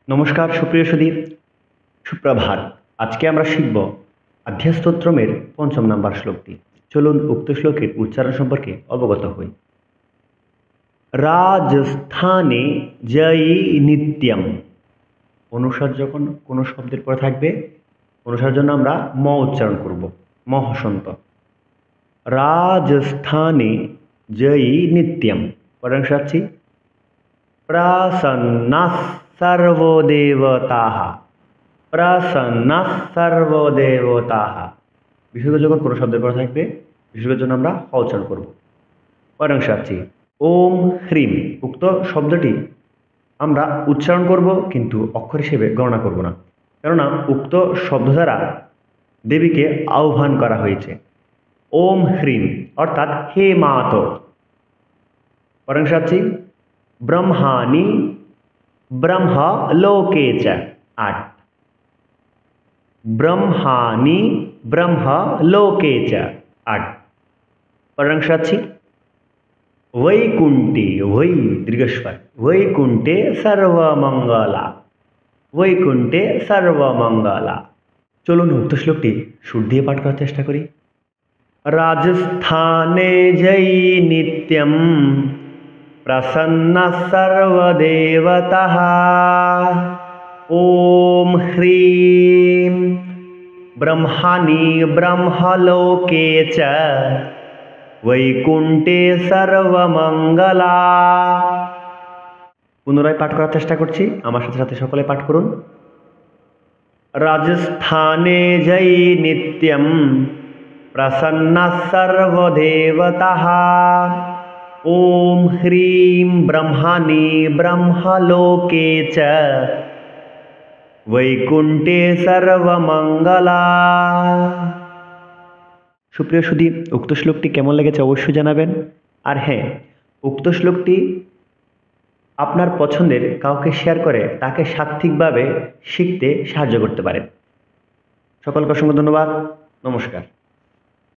নমস্কার সুপ্রিয় সুধী, সুপ্রভাত। আজকে আমরা শিখব আধ্যাস্তোত্রমের পঞ্চম নাম্বার শ্লোকটি। চলুন উক্ত শ্লোকের উচ্চারণ সম্পর্কে অবগত হই। রাজস্থানে জয়ী নিত্যম। অনুসার যখন কোনো শব্দের পরে থাকবে, অনুসার জন্য আমরা ম উচ্চারণ করব, ম হসন্ত। রাজস্থানে জয়ী নিত্যম। পরের অংশ আছি প্রসন্নাঃ সর্বদেবতাঃ। প্রসন্নাঃ সর্বদেবতাঃ। বিসর্গ যখন কোনো শব্দের পরে থাকবে, বিসর্গের জন্য আমরা হ উচ্চারণ করব। পরের অংশ আছি ওম হ্রিম। উক্ত শব্দটি আমরা উচ্চারণ করব, কিন্তু অক্ষর হিসেবে গণনা করব না, কেননা উক্ত শব্দ দ্বারা দেবীকে আহ্বান করা হয়েছে। ওম হ্রিম অর্থাৎ হে মাত। পরের অংশ আছি ব্রহ্মাণি ব্রহ্ম লোকে চ। 8। ব্রহ্মাণি ব্রহ্ম লোকে চ। 8। পরের অংশ আছি वैकुंठे। वै दीर्घस्वर। वैकुंठे सर्वमंगला। वैकुंठे सर्वमंगला। चलुन उक्त श्लोकटी सुर दिए पाठ करार चेष्टा करी। राजस्थाने जयी नित्यं प्रसन्नः सर्वदेवताः। ओम ह्रीं ब्रह्माणि ब्रह्मलोके च वैकुंठे सर्वमंगला। पुनराय पाठ करार चेष्टा करছি, আমার সাথে সাথে সকলে পাঠ করুন। राजस्थाने जयी नित्यं प्रसन्नः सर्वदेवताः। ओम ह्रीं ब्रह्माणि ब्रह्मलोके च वैकुंठे सर्वमंगला। সুপ্রিয় সুধী, উক্ত শ্লোকটি কেমন লেগেছে অবশ্যই জানাবেন। আর হ্যাঁ, উক্ত শ্লোকটি আপনার পছন্দের কাউকে শেয়ার করে তাকে সাত্ত্বিকভাবে শিখতে সাহায্য করতে পারেন। সকলকে অসংখ্য ধন্যবাদ। নমস্কার।